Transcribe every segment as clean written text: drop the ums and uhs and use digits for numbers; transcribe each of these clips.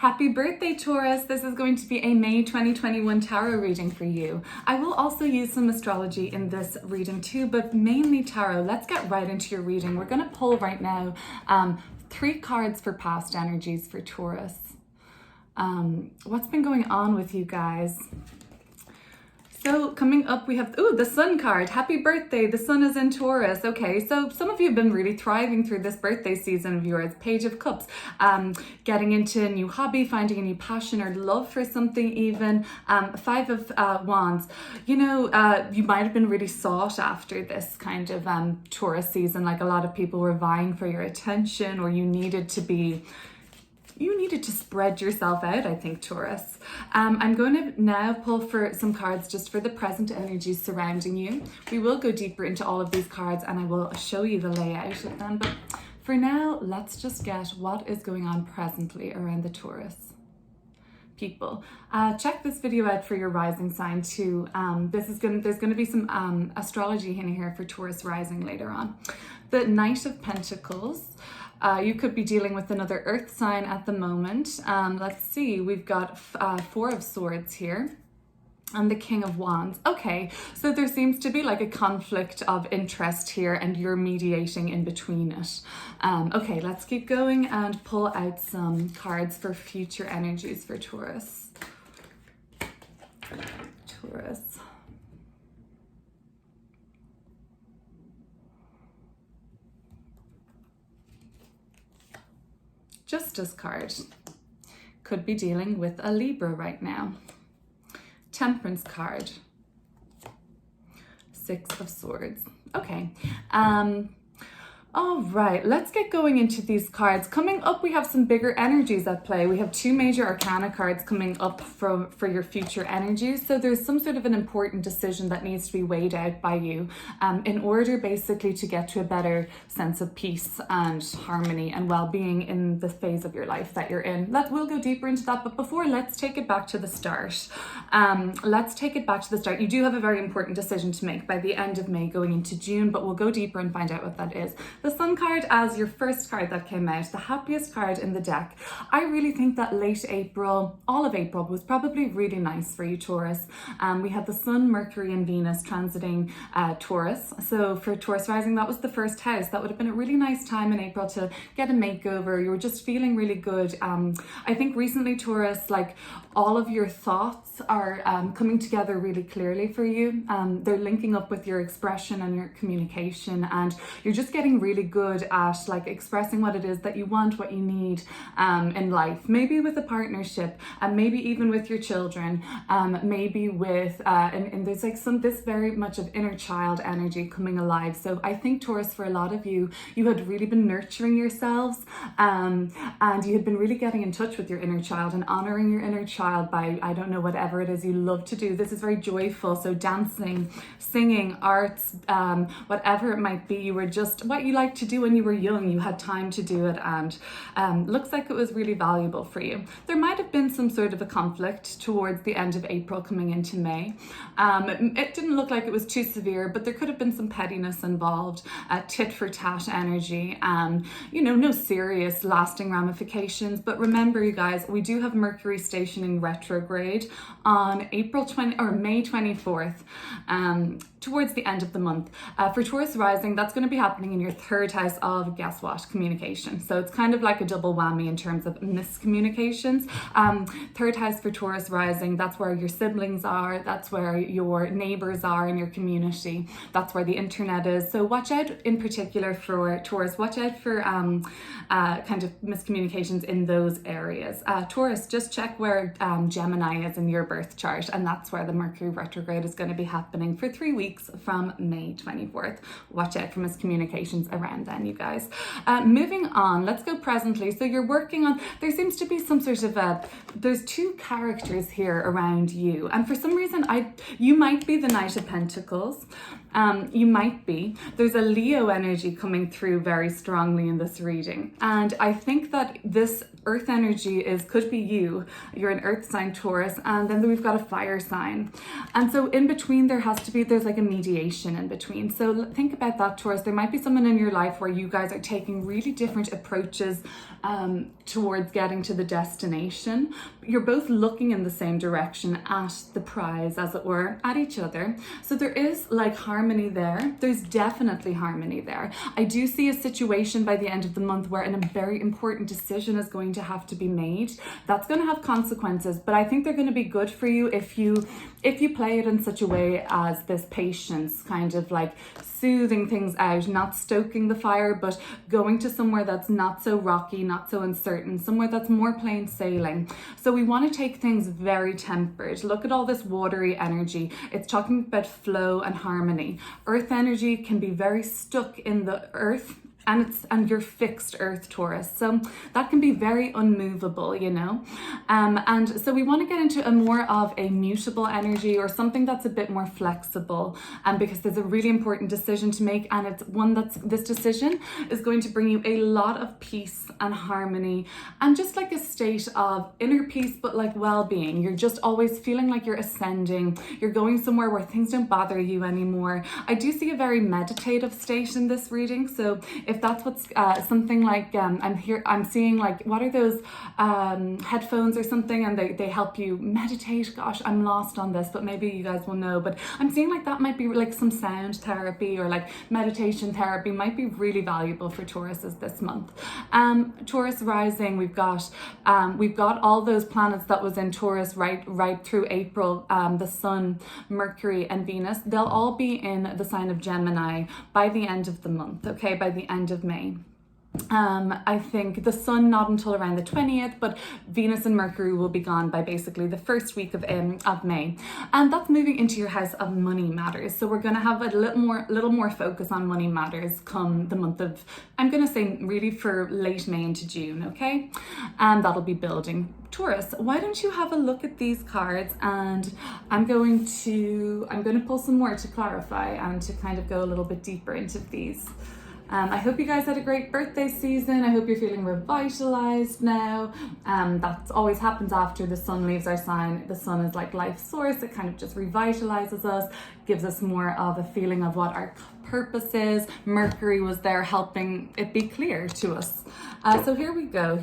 Happy birthday, Taurus. This is going to be a May 2021 tarot reading for you. I will also use some astrology in this reading too, but mainly tarot. Let's get right into your reading. We're going to pull right now 3 cards for past energies for Taurus. What's been going on with you guys? So coming up, we have, the Sun card. Happy birthday. The Sun is in Taurus. Okay, so some of you have been really thriving through this birthday season of yours. Page of Cups, getting into a new hobby, finding a new passion or love for something even. 5 of Wands. You know, you might have been really sought after this kind of Taurus season. Like a lot of people were vying for your attention, or you needed to spread yourself out, I think, Taurus. I'm going to now pull for some cards just for the present energies surrounding you. We will go deeper into all of these cards and I will show you the layout of them. But for now, let's just get what is going on presently around the Taurus people. Check this video out for your rising sign too. There's going to be some astrology in here for Taurus rising later on. The Knight of Pentacles. You could be dealing with another earth sign at the moment. Let's see, we've got 4 of Swords here and the King of Wands. Okay, so there seems to be like a conflict of interest here and you're mediating in between it. Okay, let's keep going and pull out some cards for future energies for Taurus. Taurus. Justice card. Could be dealing with a Libra right now. Temperance card. 6 of Swords. Okay. All right, let's get going into these cards. Coming up, we have some bigger energies at play. We have 2 major arcana cards coming up for your future energies. So there's some sort of an important decision that needs to be weighed out by you in order basically to get to a better sense of peace and harmony and well-being in the phase of your life that you're in. We'll go deeper into that, but before, let's take it back to the start. You do have a very important decision to make by the end of May going into June, but we'll go deeper and find out what that is. The Sun card as your first card that came out, the happiest card in the deck. I really think that late April, all of April, was probably really nice for you, Taurus. We had the Sun, Mercury and Venus transiting Taurus. So for Taurus rising, that was the first house. That would have been a really nice time in April to get a makeover. You were just feeling really good. I think recently, Taurus, like all of your thoughts are coming together really clearly for you. They're linking up with your expression and your communication, and you're just getting really good at like expressing what it is that you want, what you need in life, maybe with a partnership, and maybe even with your children, maybe with and there's like this very much of inner child energy coming alive. So I think, Taurus, for a lot of you had really been nurturing yourselves and you had been really getting in touch with your inner child and honoring your inner child by, I don't know, whatever it is you love to do. This is very joyful, so dancing, singing, arts, whatever it might be. You were just what you like to do when you were young. You had time to do it, and looks like it was really valuable for you. There might have been some sort of a conflict towards the end of April coming into May. It didn't look like it was too severe, but there could have been some pettiness involved, tit for tat energy, no serious lasting ramifications. But remember, you guys, we do have Mercury stationing retrograde on May 24th, towards the end of the month. For Taurus rising, that's going to be happening in your 3rd house of, guess what, communication. So it's kind of like a double whammy in terms of miscommunications. 3rd house for Taurus rising, that's where your siblings are, that's where your neighbors are in your community, that's where the internet is. So watch out in particular for Taurus, watch out for kind of miscommunications in those areas. Taurus, just check where Gemini is in your birth chart, and that's where the Mercury retrograde is going to be happening for 3 weeks from May 24th. Watch out for miscommunications around then, you guys. Moving on, let's go presently. So you're working on, there seems to be some sort of there's 2 characters here around you, and for some reason you might be the Knight of Pentacles, You might be. There's a Leo energy coming through very strongly in this reading. And I think that this earth energy could be you. You're an earth sign, Taurus, and then we've got a fire sign. And so in between there's like a mediation in between. So think about that, Taurus. There might be someone in your life where you guys are taking really different approaches towards getting to the destination. You're both looking in the same direction at the prize, as it were, at each other. So there is like harmony there. There's definitely harmony there. I do see a situation by the end of the month where a very important decision is going to have to be made. That's going to have consequences, but I think they're going to be good for you if you play it in such a way as this patience, kind of like soothing things out, not stoking the fire, but going to somewhere that's not so rocky, not so uncertain, somewhere that's more plain sailing. So we want to take things very tempered. Look at all this watery energy. It's talking about flow and harmony. Earth energy can be very stuck in the earth, and you're fixed earth, Taurus, so that can be very unmovable, you know. And so we want to get into a more of a mutable energy, or something that's a bit more flexible, because there's a really important decision to make, and it's one this decision is going to bring you a lot of peace and harmony, and just like a state of inner peace, but like well-being. You're just always feeling like you're ascending, you're going somewhere where things don't bother you anymore. I do see a very meditative state in this reading, so if that's what's something like I'm seeing, like, what are those headphones or something, and they help you meditate. Gosh, I'm lost on this, but maybe you guys will know. But I'm seeing like that might be like some sound therapy, or like meditation therapy might be really valuable for Tauruses this month. Taurus rising, we've got all those planets that was in Taurus right through April. The Sun, Mercury, and Venus, they'll all be in the sign of Gemini by the end of the month, okay, by the end of May. I think the Sun not until around the 20th, but Venus and Mercury will be gone by basically the first week of May, and that's moving into your house of money matters. So we're going to have a little more focus on money matters come the month of, I'm going to say really for late May into June, okay, and that'll be building. Taurus, why don't you have a look at these cards, and I'm going to pull some more to clarify and to kind of go a little bit deeper into these. I hope you guys had a great birthday season. I hope you're feeling revitalized now. That always happens after the Sun leaves our sign. The Sun is like life source. It kind of just revitalizes us, gives us more of a feeling of what our purpose is. Mercury was there helping it be clear to us. So here we go.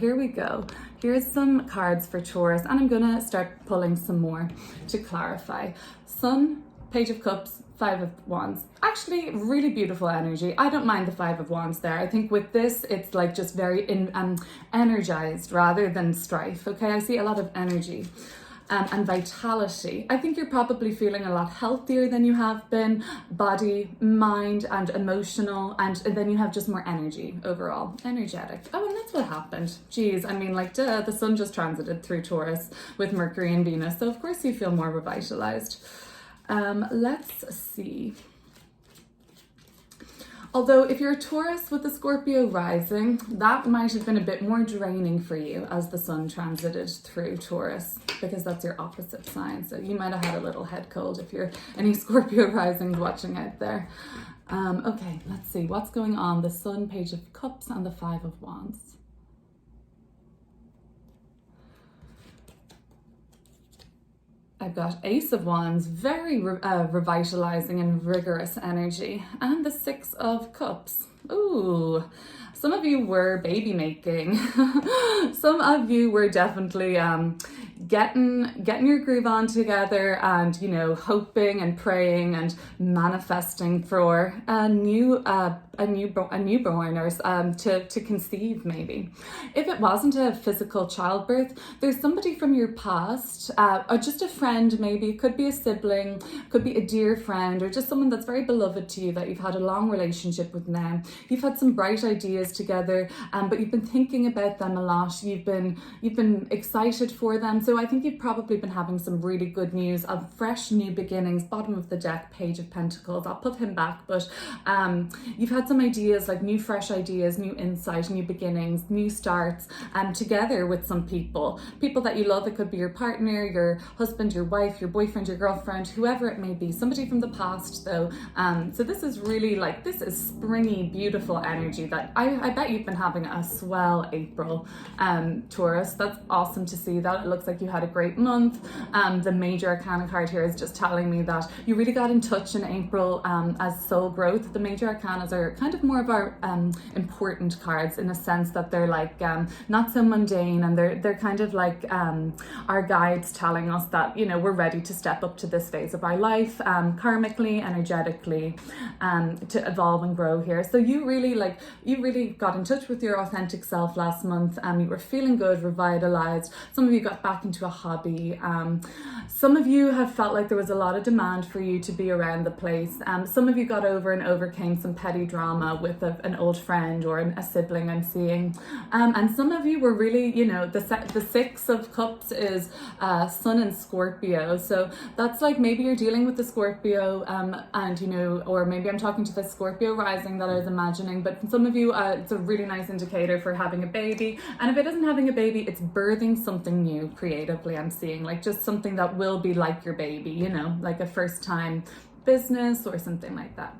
Here's some cards for Taurus, and I'm gonna start pulling some more to clarify. Sun, Page of Cups, Five of Wands. Actually, really beautiful energy. I don't mind the Five of Wands there. I think with this, it's like just very energized rather than strife. Okay, I see a lot of energy and vitality. I think you're probably feeling a lot healthier than you have been, body, mind, and emotional, and then you have just more energy overall, energetic. Oh, and that's what happened. Geez, I mean, like, duh, the Sun just transited through Taurus with Mercury and Venus, so of course you feel more revitalized. Let's see. Although if you're a Taurus with the Scorpio rising, that might have been a bit more draining for you as the Sun transited through Taurus, because that's your opposite sign. So you might have had a little head cold if you're any Scorpio risings watching out there. Okay, let's see what's going on. The Sun, Page of Cups, and the Five of Wands. I've got Ace of Wands, very revitalizing and rigorous energy, and the Six of Cups. Ooh, some of you were baby making. Some of you were definitely getting your groove on together, and, you know, hoping and praying and manifesting for a newborn, or to conceive maybe. If it wasn't a physical childbirth, there's somebody from your past, or just a friend maybe. It could be a sibling, could be a dear friend, or just someone that's very beloved to you that you've had a long relationship with now. You've had some bright ideas together, but you've been thinking about them a lot. You've been excited for them. So I think you've probably been having some really good news of fresh new beginnings. Bottom of the deck, Page of Pentacles. I'll put him back, but you've had some ideas, like new fresh ideas, new insight, new beginnings, new starts, together with some people that you love. It could be your partner, your husband, your wife, your boyfriend, your girlfriend, whoever it may be, somebody from the past though. So this is really like, this is springy, beautiful energy that I bet you've been having a swell April, Taurus. That's awesome to see that. It looks like you had a great month. The major arcana card here is just telling me that you really got in touch in April as soul growth. The major arcanas are kind of more of our important cards in a sense that they're like not so mundane, and they're kind of like our guides telling us that, you know, we're ready to step up to this phase of our life, karmically, energetically, to evolve and grow here. So you really got in touch with your authentic self last month. You were feeling good, revitalized. Some of you got back into a hobby. Some of you have felt like there was a lot of demand for you to be around the place. Some of you got over and overcame some petty drama with an old friend or a sibling I'm seeing. And some of you were really, you know, the Six of Cups is Sun and Scorpio. So that's like maybe you're dealing with the Scorpio and, you know, or maybe I'm talking to the Scorpio rising that I was imagining, but some of you, it's a really nice indicator for having a baby. And if it isn't having a baby, it's birthing something new creatively. I'm seeing like just something that will be like your baby, you know, like a first time business or something like that.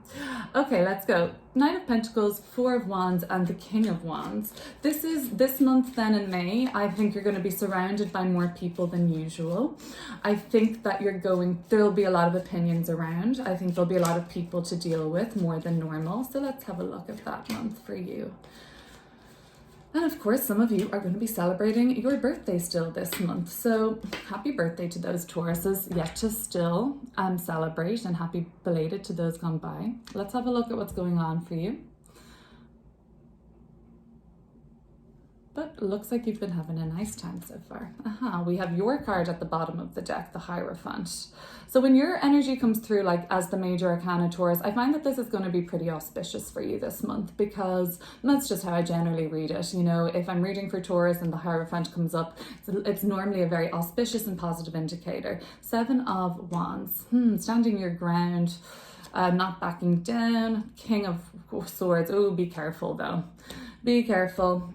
Okay, let's go. Knight of Pentacles, Four of Wands, and the King of Wands. This month then in May, I think you're going to be surrounded by more people than usual. I think that there'll be a lot of opinions around. I think there'll be a lot of people to deal with more than normal. So let's have a look at that month for you. And of course, some of you are going to be celebrating your birthday still this month. So happy birthday to those Tauruses yet to still celebrate, and happy belated to those gone by. Let's have a look at what's going on for you. But it looks like you've been having a nice time so far. We have your card at the bottom of the deck, the Hierophant. So when your energy comes through like as the major arcana, Taurus, I find that this is going to be pretty auspicious for you this month, because that's just how I generally read it. You know, if I'm reading for Taurus and the Hierophant comes up, it's normally a very auspicious and positive indicator. Seven of Wands, standing your ground, not backing down. King of Swords, oh, be careful though. Be careful.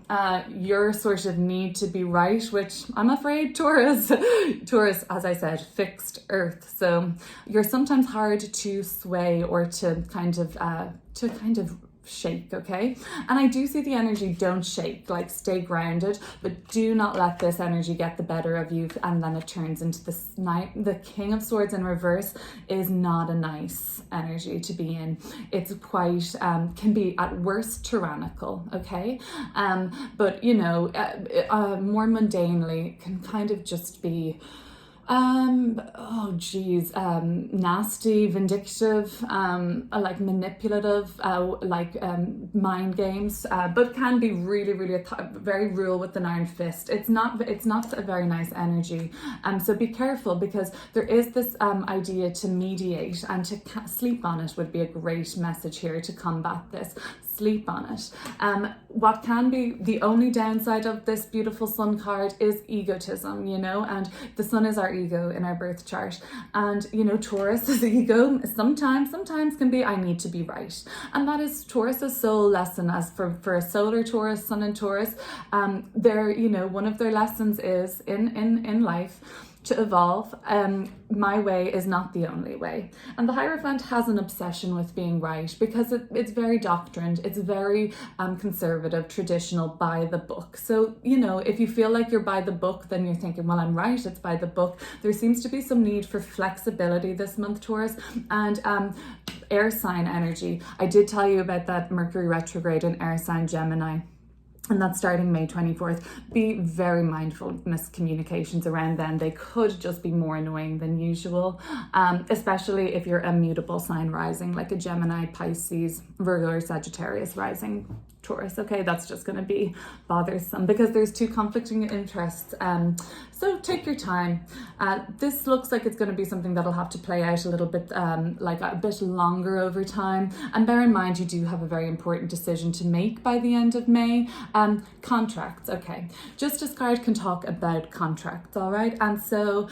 Your sort of need to be right, which I'm afraid Taurus, as I said, fixed earth. So you're sometimes hard to sway or to kind of shake, okay? And I do see the energy, don't shake, like stay grounded, but do not let this energy get the better of you and then it turns into this night. The King of Swords in reverse is not a nice energy to be in. It's quite can be at worst tyrannical, okay? But you know, more mundanely can kind of just be nasty, vindictive, like manipulative, mind games, but can be really very real with an iron fist. It's not a very nice energy. So be careful, because there is this idea to mediate, and to sleep on it would be a great message here to combat this. Sleep on it. What can be the only downside of this beautiful Sun card is egotism, you know, and the Sun is our ego in our birth chart. And, you know, Taurus's ego sometimes can be, I need to be right. And that is Taurus's soul lesson. As for a solar Taurus, Sun and Taurus, you know, one of their lessons is in life to evolve. My way is not the only way. And the Hierophant has an obsession with being right, because it's very doctrined, it's very conservative, traditional, by the book. So, you know, if you feel like you're by the book, then you're thinking, well, I'm right, it's by the book. There seems to be some need for flexibility this month, Taurus, and air sign energy. I did tell you about that Mercury retrograde in air sign Gemini, and that's starting May 24th. Be very mindful of miscommunications around then. They could just be more annoying than usual, especially if you're a mutable sign rising, like a Gemini, Pisces, Virgo, or Sagittarius rising Taurus. Okay, that's just going to be bothersome, because there's two conflicting interests. So take your time. This looks like it's going to be something that'll have to play out a little bit, like a bit longer over time. And bear in mind, you do have a very important decision to make by the end of May. Contracts, okay. Justice card can talk about contracts, all right? And so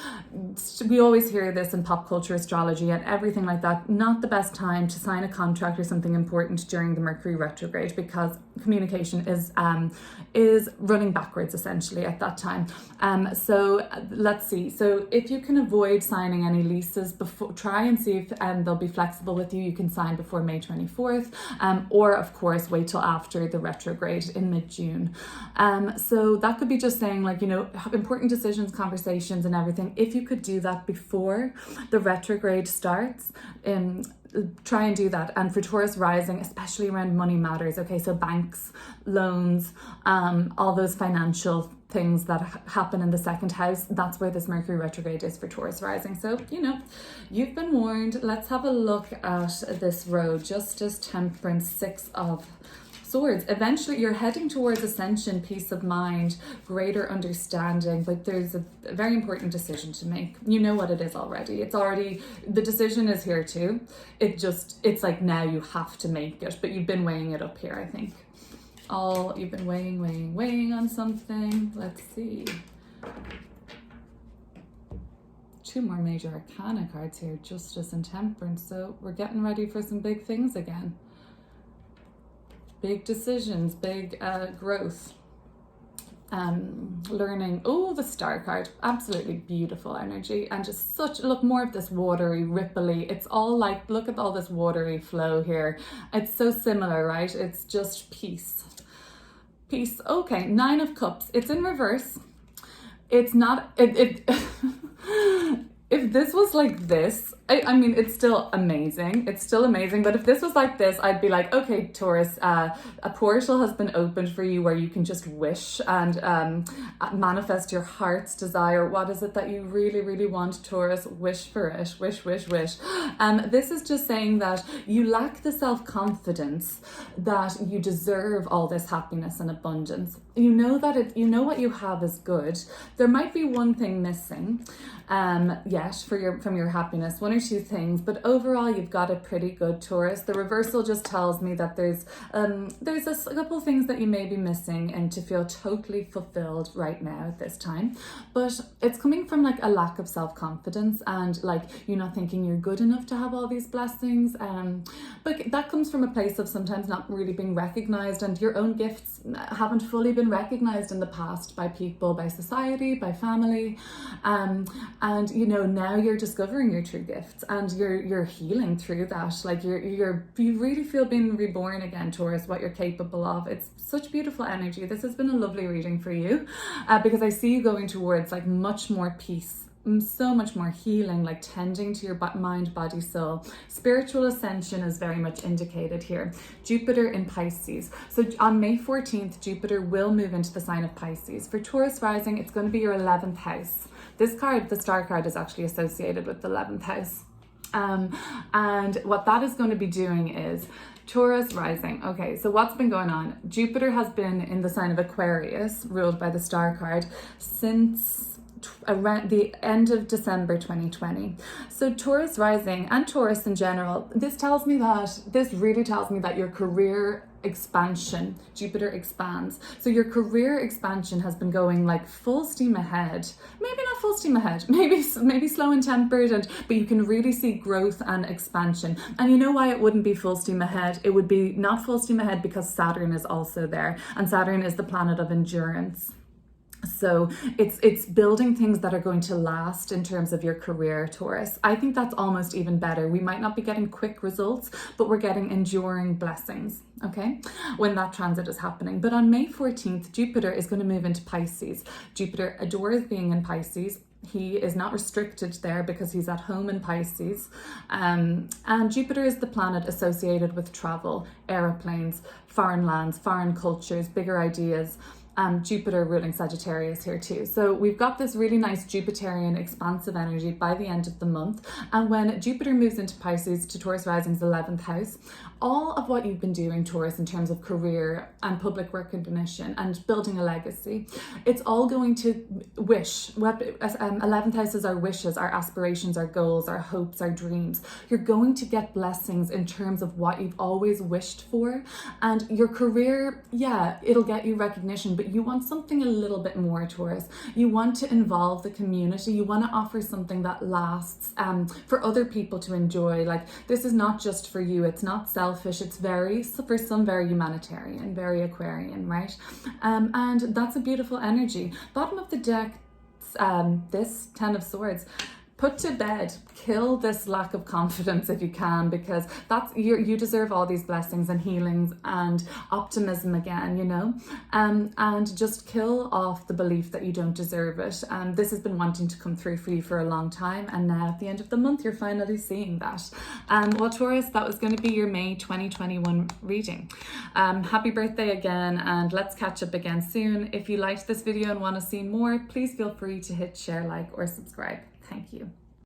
we always hear this in pop culture, astrology, and everything like that. Not the best time to sign a contract or something important during the Mercury retrograde, because communication is running backwards essentially at that time. So let's see. So if you can avoid signing any leases before, try and see if they'll be flexible with you. You can sign before May 24th, or of course wait till after the retrograde in mid-June. So that could be just saying, like, you know, important decisions, conversations and everything. If you could do that before the retrograde starts, try and do that. And for Taurus rising, especially around money matters, okay, so banks, loans, all those financial things that happen in the second house, that's where this Mercury retrograde is for Taurus rising. So, you know, you've been warned. Let's have a look at this road. Justice, Temperance, Six of Swords. Eventually you're heading towards ascension, peace of mind, greater understanding, but there's a very important decision to make. You know what it is already. The decision is here too. It's like now you have to make it, but you've been weighing it up here, I think. You've been weighing on something. Let's see. 2 more major arcana cards here, Justice and Temperance. So we're getting ready for some big things again. Big decisions, big growth, learning. Oh, the Star card, absolutely beautiful energy, and just look, more of this watery, ripply. It's all like, look at all this watery flow here. It's so similar, right? It's just peace. Okay, 9 of Cups. It's in reverse. It's not. If this was like this, I mean, it's still amazing. But if this was like this, I'd be like, okay, Taurus, a portal has been opened for you where you can just wish and manifest your heart's desire. What is it that you really, really want, Taurus? Wish for it. Wish. This is just saying that you lack the self-confidence that you deserve all this happiness and abundance. You know that you know what you have is good. There might be one thing missing, yet from your happiness, 1 or 2 things, but overall you've got it pretty good, Taurus. The reversal just tells me that there's a couple of things that you may be missing and to feel totally fulfilled right now at this time, but it's coming from like a lack of self-confidence and like you're not thinking you're good enough to have all these blessings, but that comes from a place of sometimes not really being recognized, and your own gifts haven't fully been recognized in the past by people, by society, by family, and you know, now you're discovering your true gifts and you're healing through that. Like you really feel being reborn again, Taurus, what you're capable of. It's such beautiful energy. This has been a lovely reading for you, because I see you going towards like much more peace, so much more healing, like tending to your mind, body, soul. Spiritual ascension is very much indicated here. Jupiter in Pisces. So on May 14th, Jupiter will move into the sign of Pisces. For Taurus rising, it's going to be your 11th house. This card, the Star card, is actually associated with the 11th house. And what that is going to be doing is Taurus rising. Okay, so what's been going on? Jupiter has been in the sign of Aquarius, ruled by the Star card, since around the end of December 2020. So Taurus rising and Taurus in general, this really tells me that your career expansion, Jupiter expands. So your career expansion has been going like full steam ahead. Maybe not full steam ahead, maybe slow and tempered, but you can really see growth and expansion. And you know why it wouldn't be full steam ahead? It would be not full steam ahead because Saturn is also there, and Saturn is the planet of endurance. So it's building things that are going to last in terms of your career, Taurus. I think that's almost even better. We might not be getting quick results, but we're getting enduring blessings, okay, when that transit is happening. But on May 14th, Jupiter is going to move into Pisces. Jupiter adores being in Pisces. He is not restricted there because he's at home in Pisces. And Jupiter is the planet associated with travel, aeroplanes, foreign lands, foreign cultures, bigger ideas. Jupiter ruling Sagittarius here too. So we've got this really nice Jupiterian expansive energy by the end of the month. And when Jupiter moves into Pisces to Taurus rising's 11th house, all of what you've been doing, Taurus, in terms of career and public recognition and building a legacy, it's all going to wish. 11th houses are wishes, our aspirations, our goals, our hopes, our dreams. You're going to get blessings in terms of what you've always wished for. And your career, yeah, it'll get you recognition, but you want something a little bit more, Taurus. You want to involve the community. You want to offer something that lasts for other people to enjoy. Like, this is not just for you. It's not selfish. It's for some very humanitarian, very Aquarian, right? And that's a beautiful energy. Bottom of the deck, this 10 of Swords. Put to bed, kill this lack of confidence if you can, because you deserve all these blessings and healings and optimism again, you know, and just kill off the belief that you don't deserve it. This has been wanting to come through for you for a long time, and now at the end of the month you're finally seeing that. Well, Taurus, that was going to be your May 2021 reading. Happy birthday again, and let's catch up again soon. If you liked this video and want to see more, please feel free to hit share, like, or subscribe. Thank you.